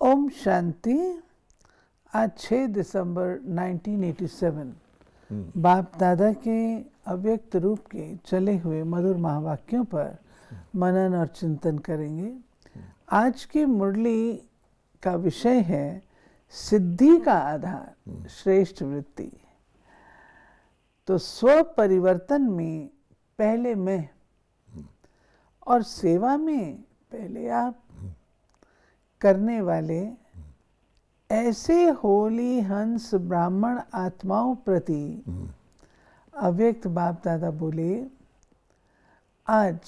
ओम शांति। आज 6 दिसंबर 1987 बाप दादा के अव्यक्त रूप के चले हुए मधुर महावाक्यों पर मनन और चिंतन करेंगे। आज की मुरली का विषय है सिद्धि का आधार श्रेष्ठ वृत्ति। तो स्व परिवर्तन में पहले मैं और सेवा में पहले आप करने वाले ऐसे होली हंस ब्राह्मण आत्माओं प्रति अव्यक्त बाप दादा बोले, आज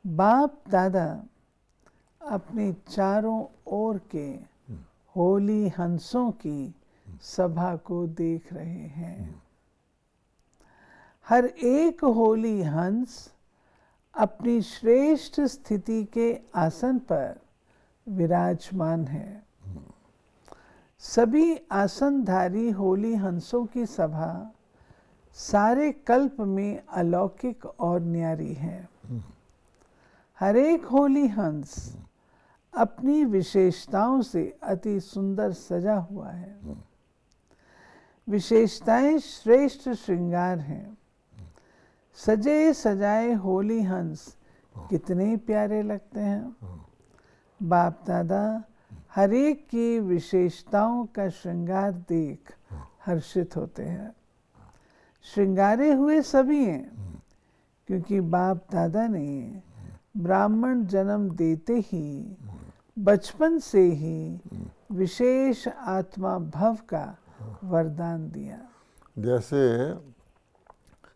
बाप दादा अपने चारों ओर के होली हंसों की सभा को देख रहे हैं। हर एक होली हंस अपनी श्रेष्ठ स्थिति के आसन पर विराजमान है। सभी आसनधारी होली हंसों की सभा सारे कल्प में अलौकिक और न्यारी है। हर एक होली हंस अपनी विशेषताओं से अति सुंदर सजा हुआ है। विशेषताएं श्रेष्ठ श्रृंगार हैं। सजे सजाए होली हंस कितने प्यारे लगते हैं। बाप दादा हर एक की विशेषताओं का श्रृंगार देख हर्षित होते हैं। श्रृंगारे हुए सभी हैं, क्योंकि बाप दादा ने ब्राह्मण जन्म देते ही बचपन से ही विशेष आत्मा भव का वरदान दिया। जैसे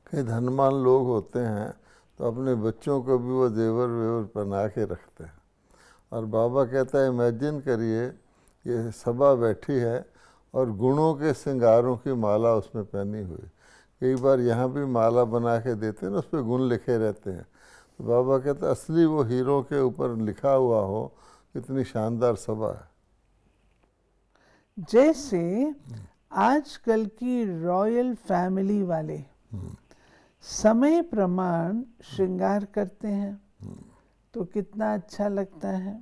कई धनवान लोग होते हैं तो अपने बच्चों को भी वो जेवर वेवर पहना के रखते हैं। और बाबा कहता है इमेजिन करिए ये सभा बैठी है और गुणों के श्रृंगारों की माला उसमें पहनी हुई। कई बार यहाँ भी माला बना के देते हैं ना, उस पर गुण लिखे रहते हैं। तो बाबा कहता है असली वो हीरो के ऊपर लिखा हुआ हो, कितनी शानदार सभा है। जैसे आजकल की रॉयल फैमिली वाले समय प्रमाण श्रृंगार करते हैं तो कितना अच्छा लगता है।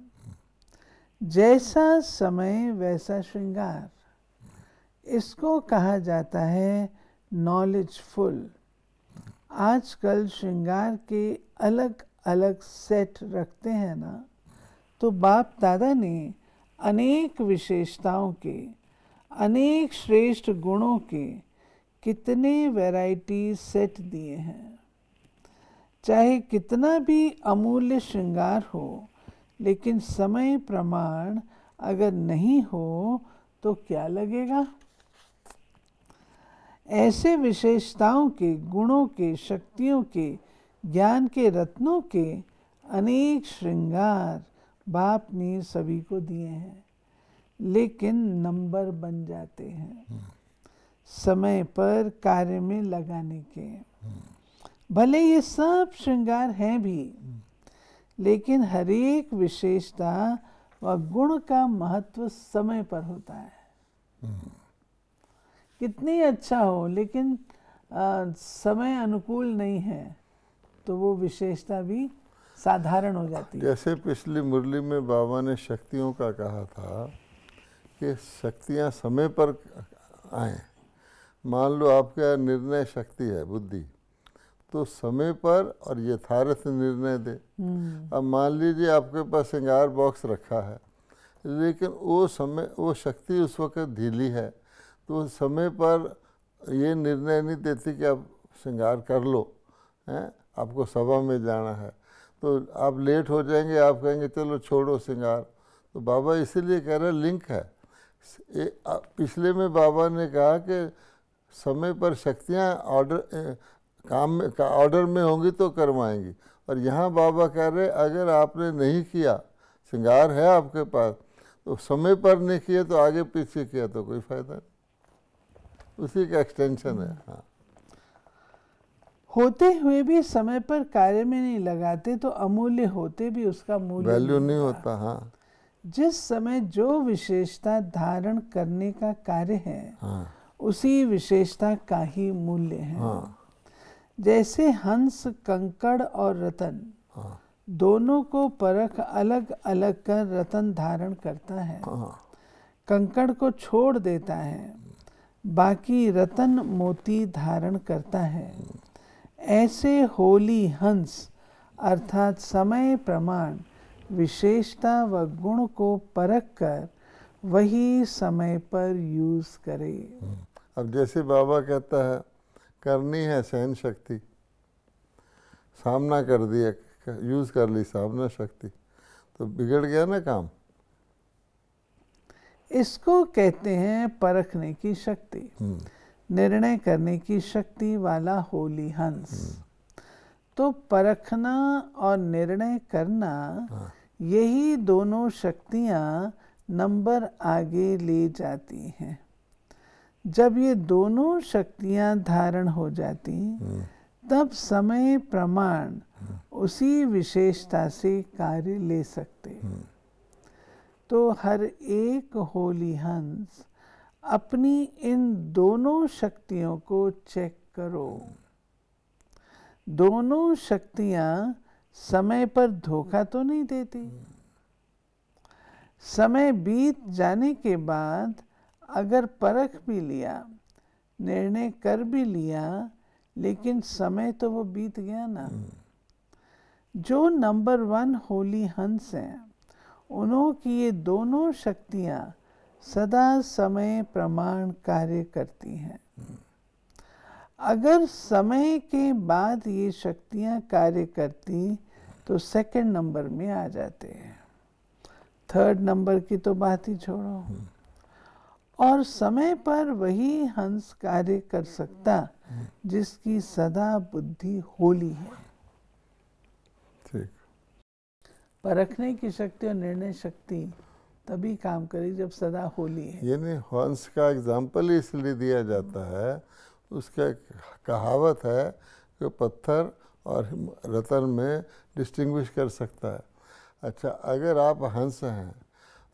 जैसा समय वैसा श्रृंगार, इसको कहा जाता है नॉलेजफुल। आजकल श्रृंगार के अलग अलग सेट रखते हैं ना, तो बाप दादा ने अनेक विशेषताओं के, अनेक श्रेष्ठ गुणों के कितने वैरायटी सेट दिए हैं। चाहे कितना भी अमूल्य श्रृंगार हो, लेकिन समय प्रमाण अगर नहीं हो तो क्या लगेगा। ऐसे विशेषताओं के, गुणों के, शक्तियों के, ज्ञान के रत्नों के अनेक श्रृंगार बाप ने सभी को दिए हैं, लेकिन नंबर बन जाते हैं समय पर कार्य में लगाने के। भले ये सब श्रृंगार हैं भी, लेकिन हर एक विशेषता व गुण का महत्व समय पर होता है। कितनी अच्छा हो, लेकिन समय अनुकूल नहीं है तो वो विशेषता भी साधारण हो जाती है। जैसे पिछली मुरली में बाबा ने शक्तियों का कहा था कि शक्तियाँ समय पर आएँ। मान लो आपका निर्णय शक्ति है बुद्धि, तो समय पर और यथार्थ निर्णय दे। अब मान लीजिए आपके पास श्रृंगार बॉक्स रखा है, लेकिन वो शक्ति उस वक्त ढीली है, तो समय पर ये निर्णय नहीं देती कि आप श्रृंगार कर लो, हैं, आपको सभा में जाना है, तो आप लेट हो जाएंगे। आप कहेंगे चलो छोड़ो श्रृंगार। तो बाबा इसीलिए कह रहे लिंक है। पिछले में बाबा ने कहा कि समय पर शक्तियाँ ऑर्डर में होंगी तो करवाएंगी, और यहाँ बाबा कह रहे अगर आपने नहीं किया, श्रृंगार है आपके पास, तो समय पर नहीं किया तो आगे पीछे किया तो कोई फायदा नहीं। उसी का एक्सटेंशन है। हाँ, होते हुए भी समय पर कार्य में नहीं लगाते तो अमूल्य होते भी उसका मूल्य वैल्यू नहीं होता। हाँ, जिस समय जो विशेषता धारण करने का कार्य है, हाँ, उसी विशेषता का ही मूल्य है। हाँ, जैसे हंस, कंकड़ और रतन हाँ, दोनों को परख अलग अलग कर रतन धारण करता है। कंकड़ को छोड़ देता है, बाकी रतन मोती धारण करता है। ऐसे होली हंस अर्थात समय प्रमाण विशेषता व गुण को परख कर वही समय पर यूज करे। अब जैसे बाबा कहता है करनी है सहन शक्ति, सामना कर दिया, यूज कर ली सामना शक्ति, तो बिगड़ गया ना काम। इसको कहते हैं परखने की शक्ति, निर्णय करने की शक्ति वाला होली हंस। तो परखना और निर्णय करना, यही दोनों शक्तियां नंबर आगे ले जाती हैं। जब ये दोनों शक्तियां धारण हो जाती, तब समय प्रमाण उसी विशेषता से कार्य ले सकते। तो हर एक होली हंस अपनी इन दोनों शक्तियों को चेक करो। दोनों शक्तियां समय पर धोखा तो नहीं देती। समय बीत जाने के बाद अगर परख भी लिया, निर्णय कर भी लिया, लेकिन समय तो वो बीत गया ना। जो नंबर 1 होली हंस हैं, उन्हों की ये दोनों शक्तियां सदा समय प्रमाण कार्य करती हैं। अगर समय के बाद ये शक्तियां कार्य करती तो सेकंड नंबर में आ जाते हैं। थर्ड नंबर की तो बात ही छोड़ो। और समय पर वही हंस कार्य कर सकता जिसकी सदा बुद्धि होली है। ठीक। परखने की शक्ति और निर्णय शक्ति तभी काम करेगी जब सदा होली है। यानी हंस का एग्जाम्पल ही इसलिए दिया जाता है, उसका कहावत है कि पत्थर और रतन में डिस्टिंग्विश कर सकता है। अच्छा, अगर आप हंस हैं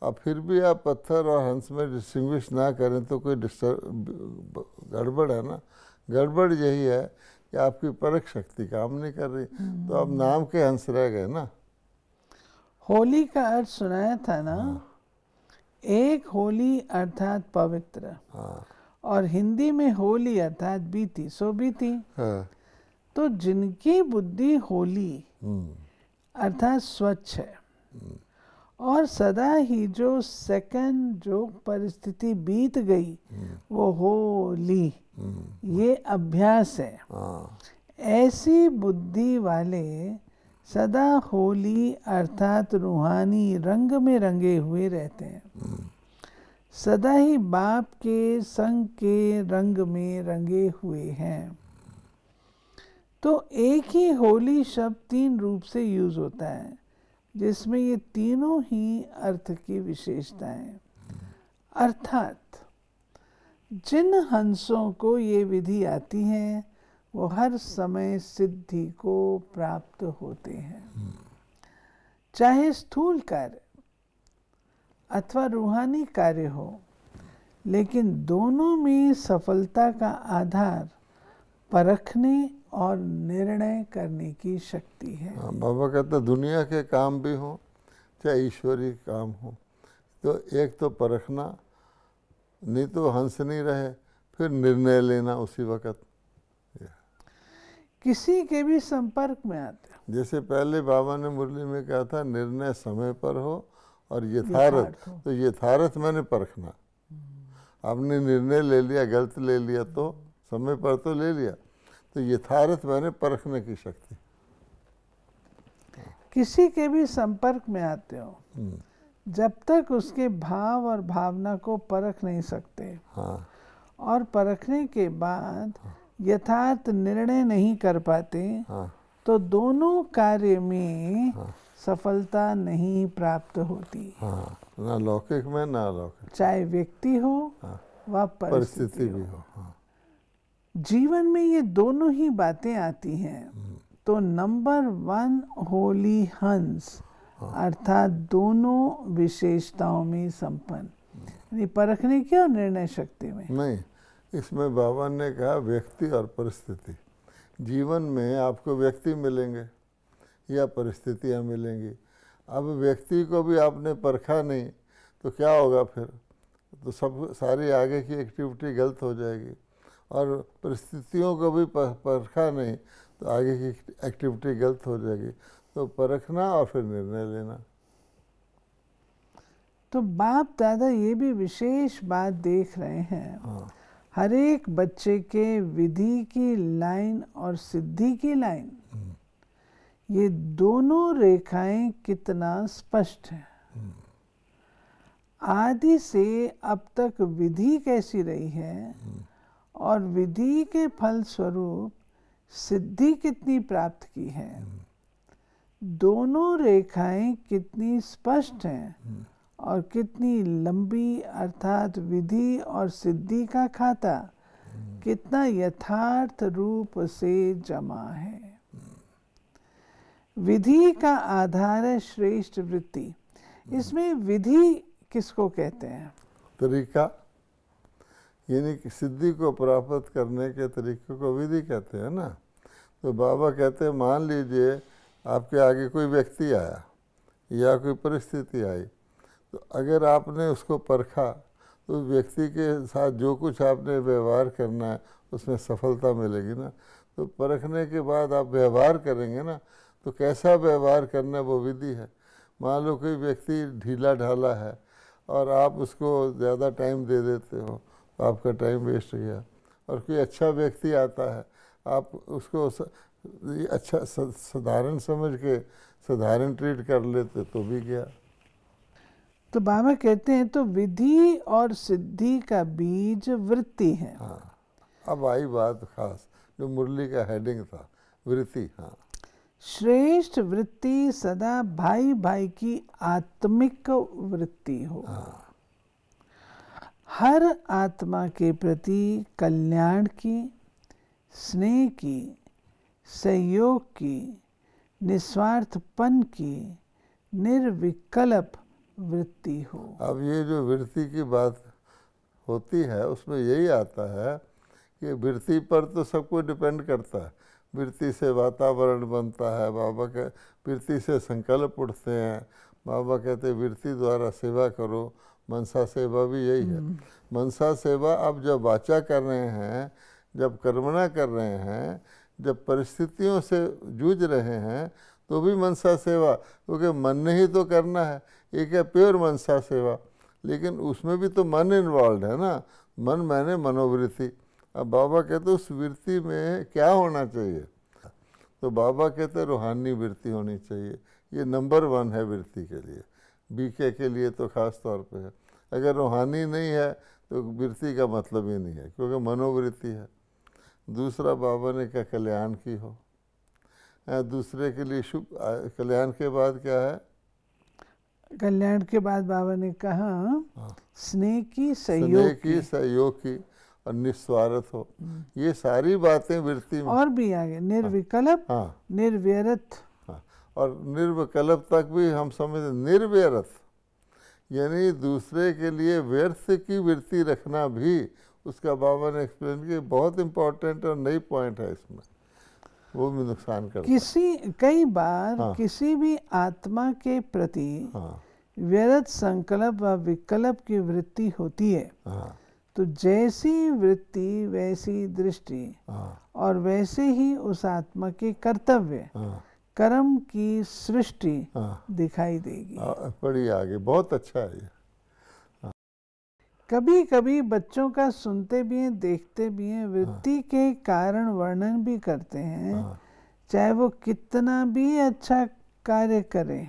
और फिर भी आप पत्थर और हंस में डिस्टिंग्विश ना करें तो कोई गड़बड़ है ना। गड़बड़ यही है कि आपकी परख शक्ति काम नहीं कर रही, तो आप नाम के हंस रह गए ना। होली का अर्थ सुनाया था ना। एक होली अर्थात पवित्र, और हिंदी में होली अर्थात बीती, सो बीती। तो जिनकी बुद्धि होली अर्थात स्वच्छ है, और सदा ही जो सेकंड जो परिस्थिति बीत गई वो होली, ये अभ्यास है। ऐसी बुद्धि वाले सदा होली अर्थात रूहानी रंग में रंगे हुए रहते हैं। सदा ही बाप के संग के रंग में रंगे हुए हैं। तो एक ही होली शब्द 3 रूप से यूज होता है, जिसमें ये तीनों ही अर्थ की विशेषताएं। अर्थात जिन हंसों को ये विधि आती है वो हर समय सिद्धि को प्राप्त होते हैं। चाहे स्थूल कार्य अथवा रूहानी कार्य हो, लेकिन दोनों में सफलता का आधार परखने और निर्णय करने की शक्ति है। बाबा कहते दुनिया के काम भी हो चाहे ईश्वरीय काम हो, तो एक तो परखना, नहीं तो हंस नहीं रहे, फिर निर्णय लेना उसी वक्त। किसी के भी संपर्क में आते, जैसे पहले बाबा ने मुरली में कहा था निर्णय समय पर हो और यथार्थ। तो यथार्थ मैंने परखना। आपने निर्णय ले लिया, गलत ले लिया तो समय पर तो ले लिया, तो यथार्थ मैंने परखने की शक्ति। किसी के भी संपर्क में आते हो, जब तक उसके भाव और भावना को परख नहीं सकते, और परखने के बाद यथार्थ निर्णय नहीं कर पाते, तो दोनों कार्य में सफलता नहीं प्राप्त होती। ना लौकिक में ना अलौकिक, चाहे व्यक्ति हो व परिस्थिति भी हो। जीवन में ये दोनों ही बातें आती हैं। तो नंबर 1 होली हंस अर्थात दोनों विशेषताओं में संपन्न, यानी परखने की और निर्णय शक्ति में नहीं। इसमें बाबा ने कहा व्यक्ति और परिस्थिति। जीवन में आपको व्यक्ति मिलेंगे, या परिस्थितियाँ मिलेंगी। अब व्यक्ति को भी आपने परखा नहीं तो क्या होगा फिर, तो सब सारी आगे की एक्टिविटी गलत हो जाएगी। और परिस्थितियों को भी परखा नहीं तो आगे की एक्टिविटी गलत हो जाएगी। तो परखना और फिर निर्णय लेना। तो बाप दादा ये भी विशेष बात देख रहे हैं, हाँ, हर एक बच्चे के विधि की लाइन और सिद्धि की लाइन, ये दोनों रेखाएं कितना स्पष्ट हैं। आदि से अब तक विधि कैसी रही है और विधि के फल स्वरूप सिद्धि कितनी प्राप्त की है, दोनों रेखाएं कितनी स्पष्ट हैं और कितनी लंबी, अर्थात विधि और सिद्धि का खाता कितना यथार्थ रूप से जमा है। विधि का आधार है श्रेष्ठ वृत्ति। इसमें विधि किसको कहते हैं? तरीका, यानी कि सिद्धि को प्राप्त करने के तरीके को विधि कहते हैं ना। तो बाबा कहते हैं मान लीजिए आपके आगे कोई व्यक्ति आया या कोई परिस्थिति आई, तो अगर आपने उसको परखा तो उस व्यक्ति के साथ जो कुछ आपने व्यवहार करना है उसमें सफलता मिलेगी ना। तो परखने के बाद आप व्यवहार करेंगे ना, तो कैसा व्यवहार करना वो विधि है। मान लो कोई व्यक्ति ढीला ढाला है और आप उसको ज़्यादा टाइम दे देते हो तो आपका टाइम वेस्ट गया। और कोई अच्छा व्यक्ति आता है, आप उसको अच्छा साधारण समझ के साधारण ट्रीट कर लेते तो भी गया। तो बाबा कहते हैं तो विधि और सिद्धि का बीज वृत्ति है। हाँ, अब आई बात खास जो मुरली का हेडिंग था, वृत्ति। हाँ, श्रेष्ठ वृत्ति सदा भाई भाई की आत्मिक वृत्ति हो। हाँ, हर आत्मा के प्रति कल्याण की, स्नेह की, सहयोग की, निस्वार्थपन की निर्विकल्प वृत्ति हो। अब ये जो वृत्ति की बात होती है उसमें यही आता है कि वृत्ति पर तो सब कुछ डिपेंड करता है। वृत्ति से वातावरण बनता है। बाबा के वृत्ति से संकल्प उठते हैं। बाबा कहते हैं वृत्ति द्वारा सेवा करो। मनसा सेवा भी यही है। मनसा सेवा अब जब वाचा कर रहे हैं, जब कर्मणा कर रहे हैं, जब परिस्थितियों से जूझ रहे हैं तो भी मनसा सेवा, क्योंकि मन ने ही तो करना है। एक है प्योर मनसा सेवा, लेकिन उसमें भी तो मन इन्वॉल्व है ना। मन मैंने मनोवृत्ति। अब बाबा कहते उस वृत्ति में क्या होना चाहिए, तो बाबा कहते रूहानी वृत्ति होनी चाहिए। ये नंबर 1 है वृत्ति के लिए, बीके के लिए तो खास तौर पे है। अगर रूहानी नहीं है तो वृत्ति का मतलब ही नहीं है, क्योंकि मनोवृत्ति है। दूसरा बाबा ने कहा कल्याण की हो, दूसरे के लिए शुभ। कल्याण के बाद क्या है? कल्याण के बाद बाबा ने कहा स्नेह की, सहयोग की और निस्वार्थ हो। ये सारी बातें वृत्ति में। और भी आगे निर्विकल्प, हाँ, निर्व्यर्थ। हाँ, और निर्विकल्प तक भी हम समझते। निर्व्यर्थ यानी दूसरे के लिए व्यर्थ की वृत्ति रखना भी उसका बाबा ने एक्सप्लेन किया। बहुत इंपॉर्टेंट और नई पॉइंट है इसमें, वो भी नुकसान करता है। कई बार किसी भी आत्मा के प्रति व्यर्थ संकल्प व विकल्प की वृत्ति होती है। तो जैसी वृत्ति वैसी दृष्टि और वैसे ही उस आत्मा के कर्तव्य, कर्म की सृष्टि दिखाई देगी। बड़ी आगे, बहुत अच्छा है ये। कभी कभी बच्चों का सुनते भी हैं, देखते भी हैं, वृत्ति के कारण वर्णन भी करते हैं, चाहे वो कितना भी अच्छा कार्य करे,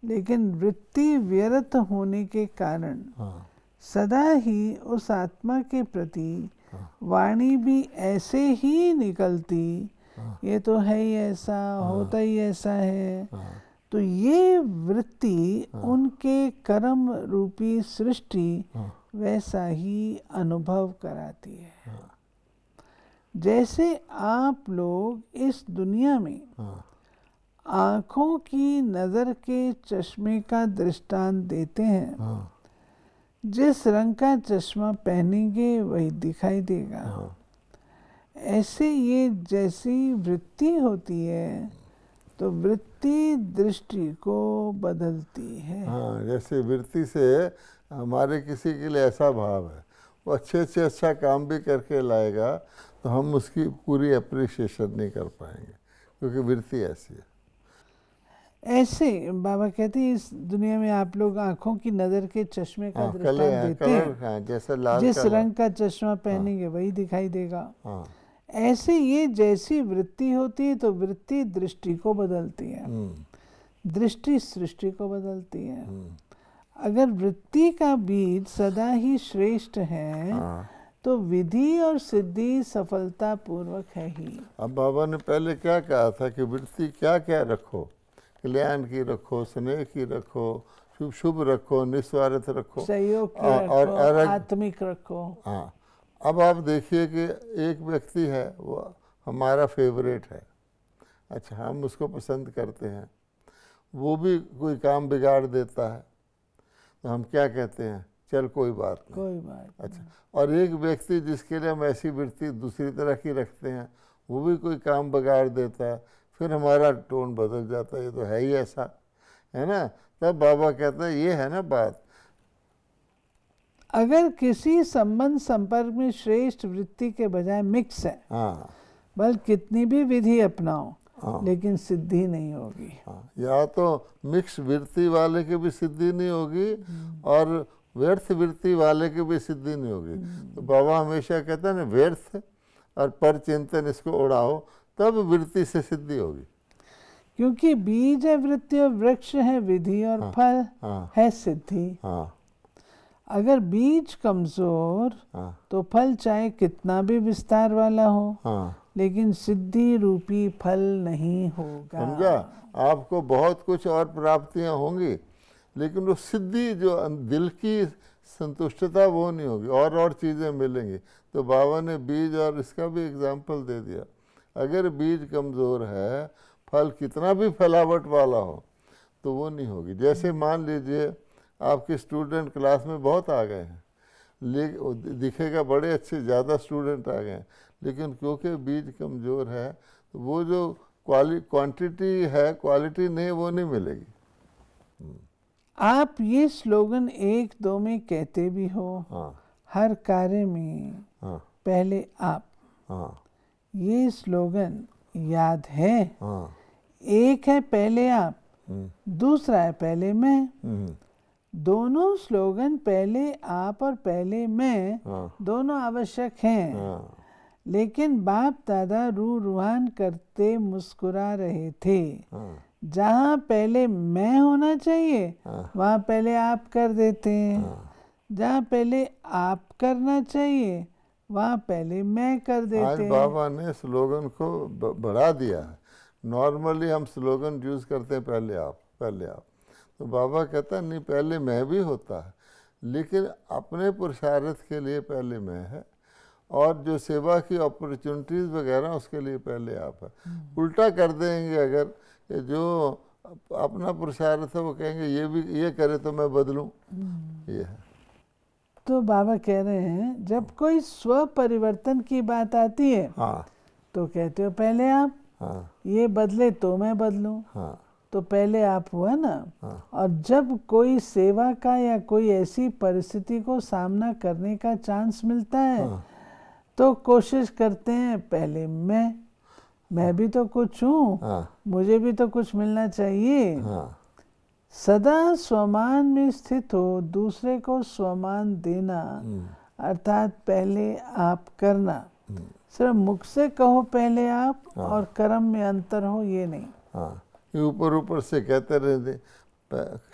लेकिन वृत्ति व्यर्थ होने के कारण सदा ही उस आत्मा के प्रति वाणी भी ऐसे ही निकलती, ये तो है ही ऐसा, होता ही ऐसा है। तो ये वृत्ति उनके कर्म रूपी सृष्टि वैसा ही अनुभव कराती है। जैसे आप लोग इस दुनिया में आँखों की नज़र के चश्मे का दृष्टांत देते हैं, जिस रंग का चश्मा पहनेंगे वही दिखाई देगा। ऐसे ये जैसी वृत्ति होती है तो वृत्ति दृष्टि को बदलती है। हाँ, जैसे वृत्ति से हमारे किसी के लिए ऐसा भाव है, वो अच्छे से अच्छा काम भी करके लाएगा तो हम उसकी पूरी अप्रिशिएशन नहीं कर पाएंगे, क्योंकि वृत्ति ऐसी है। ऐसे बाबा कहते हैं इस दुनिया में आप लोग आंखों की नजर के चश्मे का दृष्टांत देते कलर हैं। जैसे लाल जिस कलर, रंग का चश्मा पहनेंगे वही दिखाई देगा। हाँ, ऐसे ये जैसी वृत्ति होती है तो वृत्ति दृष्टि को बदलती है, दृष्टि सृष्टि को बदलती है। अगर वृत्ति का बीज सदा ही श्रेष्ठ है हाँ। तो विधि और सिद्धि सफलता पूर्वक है ही। अब बाबा ने पहले क्या कहा था कि वृत्ति क्या क्या रखो, कल्याण की रखो, स्नेह की रखो, शुभ शुभ रखो, निस्वार्थ रखो, सहयोग की और रखो, आत्मिक रखो। हाँ, अब आप देखिए कि एक व्यक्ति है, वो हमारा फेवरेट है, अच्छा हम उसको पसंद करते हैं, वो भी कोई काम बिगाड़ देता है तो हम क्या कहते हैं, चल कोई बात नहीं, कोई बात अच्छा। और एक व्यक्ति जिसके लिए हम ऐसी वृत्ति दूसरी तरह की रखते हैं, वो भी कोई काम बिगाड़ देता है, फिर हमारा टोन बदल जाता है, ये तो है ही ऐसा, है ना। तब बाबा कहते हैं ये है ना बात। अगर किसी संबंध संपर्क में श्रेष्ठ वृत्ति के बजाय मिक्स है, हाँ, बल कितनी भी विधि अपनाओ, हाँ, लेकिन सिद्धि नहीं होगी। हाँ, या तो मिक्स वृत्ति वाले की भी सिद्धि नहीं होगी और व्यर्थ वृत्ति वाले की भी सिद्धि नहीं होगी। तो बाबा हमेशा कहते हैं ना, व्यर्थ और पर चिंतन इसको उड़ाओ, तब वृत्ति से सिद्धि होगी। क्योंकि बीज है वृत्ति और वृक्ष है विधि और हाँ, फल हाँ, है सिद्धि। हाँ, अगर बीज कमजोर हाँ, तो फल चाहे कितना भी विस्तार वाला हो, हाँ, लेकिन सिद्धि रूपी फल नहीं होगा। समझा। आपको बहुत कुछ और प्राप्तियां होंगी, लेकिन वो सिद्धि जो दिल की संतुष्टता वो नहीं होगी, और चीज़ें मिलेंगी। तो बाबा ने बीज और इसका भी एग्जाम्पल दे दिया। अगर बीज कमज़ोर है, फल कितना भी फैलावट वाला हो तो वो नहीं होगी। जैसे मान लीजिए आपके स्टूडेंट क्लास में बहुत आ गए हैं, दिखेगा बड़े अच्छे, ज़्यादा स्टूडेंट आ गए हैं, लेकिन क्योंकि बीज कमज़ोर है तो वो जो क्वांटिटी है, क्वालिटी नहीं, वो नहीं मिलेगी। आप ये स्लोगन एक दो में कहते भी हो, हाँ, हर कार्य में हाँ, पहले आप, हाँ, ये स्लोगन याद है। हाँ, एक है पहले आप, दूसरा है पहले मैं। दोनों स्लोगन पहले आप और पहले मैं हाँ, दोनों आवश्यक हैं। हाँ, लेकिन बाप दादा रूहान करते मुस्कुरा रहे थे। हाँ, जहाँ पहले मैं होना चाहिए हाँ, वहाँ पहले आप कर देते हैं। हाँ। जहाँ पहले आप करना चाहिए वहाँ पहले मैं कर आज देते हैं। बाबा ने स्लोगन को बढ़ा दिया है। नॉर्मली हम स्लोगन यूज़ करते हैं पहले आप, पहले आप। तो बाबा कहता है नहीं, पहले मैं भी होता है, लेकिन अपने पुरुषार्थ के लिए पहले मैं है, और जो सेवा की अपॉर्चुनिटीज़ वगैरह उसके लिए पहले आप है। उल्टा कर देंगे अगर, कि जो अपना पुरुषार्थ है वो कहेंगे ये भी ये करे तो मैं बदलूं, ये है। तो बाबा कह रहे हैं जब कोई स्व परिवर्तन की बात आती है, हाँ, तो कहते हो पहले आप, हाँ, ये बदले तो मैं बदलूं, हाँ, तो पहले आप हुआ ना। हाँ, और जब कोई सेवा का या कोई ऐसी परिस्थिति को सामना करने का चांस मिलता है, हाँ, तो कोशिश करते हैं पहले मैं भी तो कुछ हूँ, हाँ, मुझे भी तो कुछ मिलना चाहिए। हाँ, सदा स्वमान में स्थित हो, दूसरे को स्वमान देना, अर्थात पहले आप करना। सिर्फ मुख से कहो पहले आप, और कर्म में अंतर हो ये नहीं। हाँ, ये ऊपर ऊपर से कहते रहते,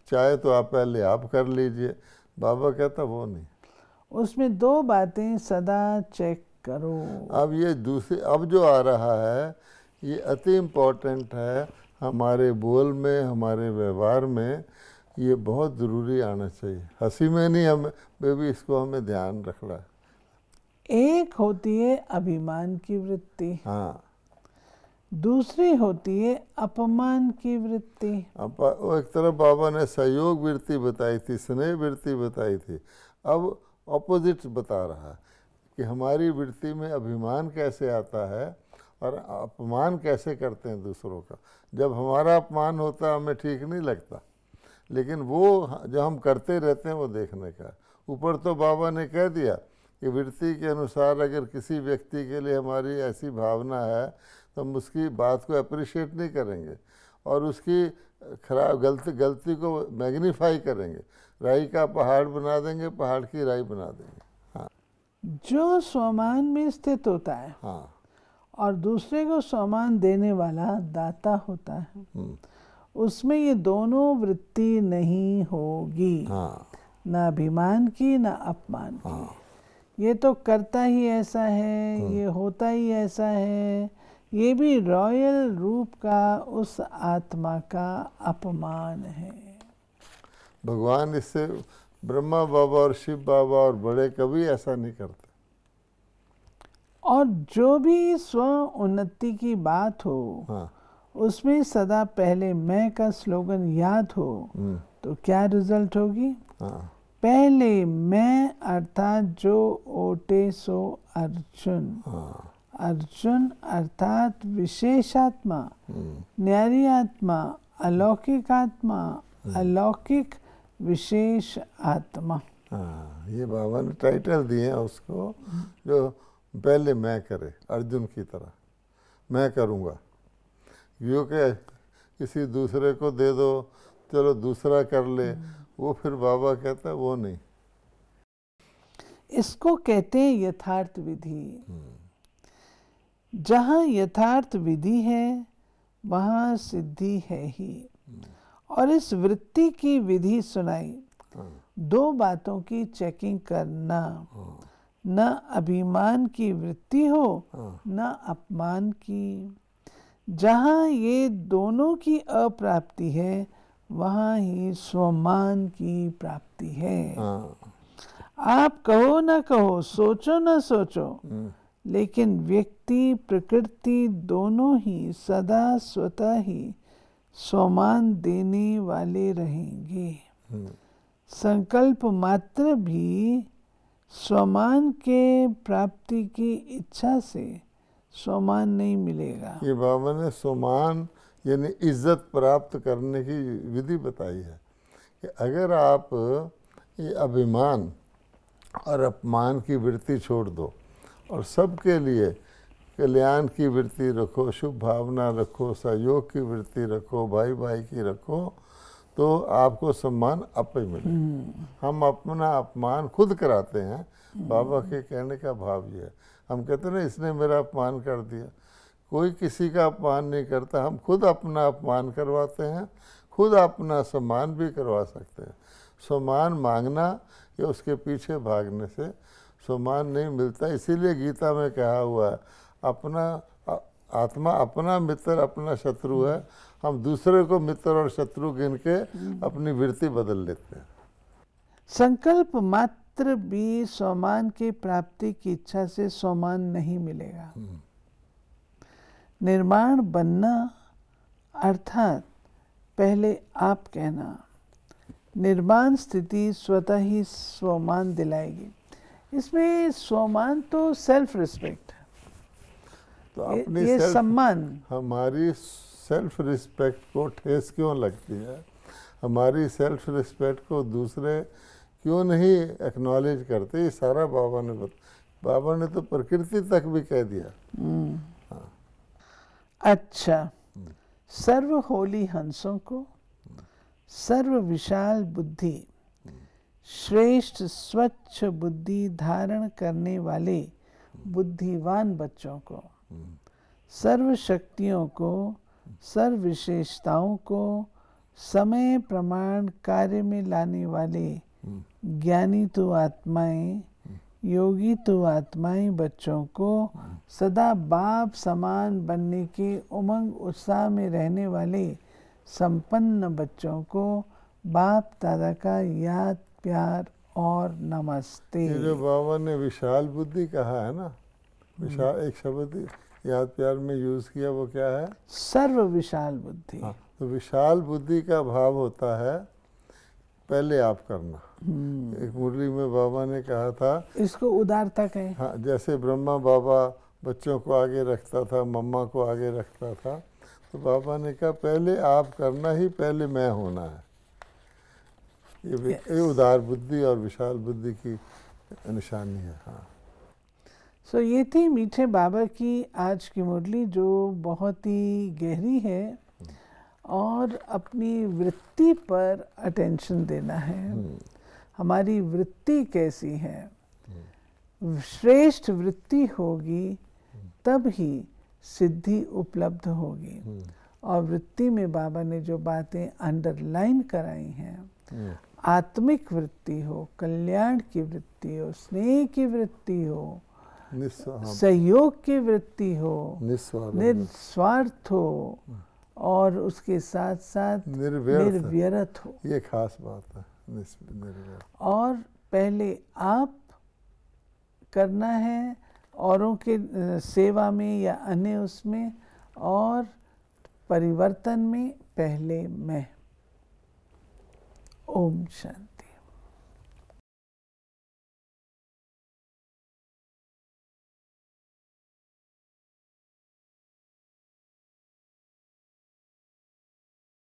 चाहे तो आप पहले आप कर लीजिए। बाबा कहता वो नहीं, उसमें दो बातें सदा चेक करो। अब ये दूसरे, अब जो आ रहा है ये अति इम्पोर्टेंट है हमारे बोल में, हमारे व्यवहार में, ये बहुत ज़रूरी आना चाहिए। हंसी में नहीं, हमें बेबी इसको हमें ध्यान रखना है। एक होती है अभिमान की वृत्ति, हाँ, दूसरी होती है अपमान की वृत्ति। अब वो एक तरफ बाबा ने सहयोग वृत्ति बताई थी, स्नेह वृत्ति बताई थी, अब ऑपोजिट बता रहा है कि हमारी वृत्ति में अभिमान कैसे आता है और अपमान कैसे करते हैं दूसरों का। जब हमारा अपमान होता है हमें ठीक नहीं लगता, लेकिन वो जो हम करते रहते हैं वो देखने का। ऊपर तो बाबा ने कह दिया कि वृत्ति के अनुसार अगर किसी व्यक्ति के लिए हमारी ऐसी भावना है तो हम उसकी बात को अप्रिशिएट नहीं करेंगे और उसकी खराब गलती को मैग्नीफाई करेंगे। राई का पहाड़ बना देंगे, पहाड़ की राई बना देंगे। हाँ, जो स्वमान में स्थित होता है हाँ, और दूसरे को स्वमान देने वाला दाता होता है, उसमें ये दोनों वृत्ति नहीं होगी। हाँ, ना अभिमान की ना अपमान की। हाँ, ये तो करता ही ऐसा है, ये होता ही ऐसा है, ये भी रॉयल रूप का उस आत्मा का अपमान है। भगवान इससे ब्रह्मा बाबा और शिव बाबा और बड़े कभी ऐसा नहीं करते। और जो भी स्व उन्नति की बात हो, हाँ, उसमें सदा पहले मैं का स्लोगन याद हो तो क्या रिजल्ट होगी? हाँ, पहले मैं अर्थात जो ओटे सो अर्जुन। हाँ, अर्जुन अर्थात विशेषात्मा, न्यारी आत्मा, अलौकिक आत्मा, अलौकिक विशेष आत्मा। हाँ, ये बाबा ने टाइटल दिए हैं उसको, जो पहले मैं करे, अर्जुन की तरह मैं करूँगा। यो के किसी दूसरे को दे दो, चलो दूसरा कर ले, वो फिर बाबा कहता है वो नहीं। इसको कहते हैं यथार्थ विधि। जहाँ यथार्थ विधि है वहाँ सिद्धि है ही। और इस वृत्ति की विधि सुनाई, दो बातों की चेकिंग करना, न अभिमान की वृत्ति हो न अपमान की। जहाँ ये दोनों की अप्राप्ति है वहाँ ही स्वमान की प्राप्ति है। आप कहो न कहो, सोचो न सोचो, लेकिन व्यक्ति प्रकृति दोनों ही सदा स्वतः ही स्वमान देने वाले रहेंगे। संकल्प मात्र भी स्वमान के प्राप्ति की इच्छा से स्वमान नहीं मिलेगा। ये बाबा ने स्वमान यानी इज्जत प्राप्त करने की विधि बताई है कि अगर आप ये अभिमान और अपमान की वृत्ति छोड़ दो और सबके लिए कल्याण की वृत्ति रखो, शुभ भावना रखो, सहयोग की वृत्ति रखो, भाई भाई की रखो, तो आपको सम्मान आप ही मिलेगा। हम अपना अपमान खुद कराते हैं। बाबा के कहने का भाव ये है। हम कहते हैं ना, इसने मेरा अपमान कर दिया। कोई किसी का अपमान नहीं करता, हम खुद अपना अपमान करवाते हैं, खुद अपना सम्मान भी करवा सकते हैं। सम्मान मांगना या उसके पीछे भागने से सम्मान नहीं मिलता। इसीलिए गीता में कहा हुआ है, अपना आत्मा अपना मित्र अपना शत्रु है। हम दूसरे को मित्र और शत्रु गिन के अपनी वृत्ति बदल लेते हैं। संकल्प मात्र भी स्वमान की प्राप्ति की इच्छा से स्वमान नहीं मिलेगा। निर्माण बनना अर्थात पहले आप कहना, निर्माण स्थिति स्वतः ही स्वमान दिलाएगी। इसमें स्वमान तो सेल्फ रिस्पेक्ट है, तो अपनी ये सम्मान। हमारी सेल्फ रिस्पेक्ट को ठेस क्यों लगती है? हमारी सेल्फ रिस्पेक्ट को दूसरे क्यों नहीं एक्नॉलेज करते? ये सारा बाबा ने तो प्रकृति तक भी कह दिया। अच्छा, सर्व होली हंसों को, सर्व विशाल बुद्धि, श्रेष्ठ स्वच्छ बुद्धि धारण करने वाले बुद्धिवान बच्चों को, सर्व शक्तियों को, सर्व विशेषताओं को समय प्रमाण कार्य में लाने वाले ज्ञानी तो आत्माएं, योगी तो आत्माएं बच्चों को सदा बाप समान बनने के उमंग उत्साह में रहने वाले संपन्न बच्चों को बाप दादा का याद प्यार और नमस्ते। ये जो बाबा ने विशाल बुद्धि कहा है ना, विशाल एक शब्द याद प्यार में यूज किया, वो क्या है? सर्व विशाल बुद्धि। हाँ, तो विशाल बुद्धि का भाव होता है पहले आप करना। एक मुरली में बाबा ने कहा था, इसको उदारता कहें। हाँ, जैसे ब्रह्मा बाबा बच्चों को आगे रखता था, मम्मा को आगे रखता था। तो बाबा ने कहा पहले आप करना ही, पहले मैं होना है। ये उदार बुद्धि और विशाल बुद्धि की निशानी है। हाँ। सो ये थी मीठे बाबा की आज की मुरली, जो बहुत ही गहरी है और अपनी वृत्ति पर अटेंशन देना है। हमारी वृत्ति कैसी है, श्रेष्ठ वृत्ति होगी तब ही सिद्धि उपलब्ध होगी। और वृत्ति में बाबा ने जो बातें अंडरलाइन कराई हैं, आत्मिक वृत्ति हो, कल्याण की वृत्ति हो, स्नेह की वृत्ति हो, सहयोग की वृत्ति हो, निस्वार्थ हो, और उसके साथ साथ निर्व्यर्थ हो। ये खास बात है, और पहले आप करना है औरों के सेवा में या अन्य उसमें, और परिवर्तन में पहले मैं। ओम शांति।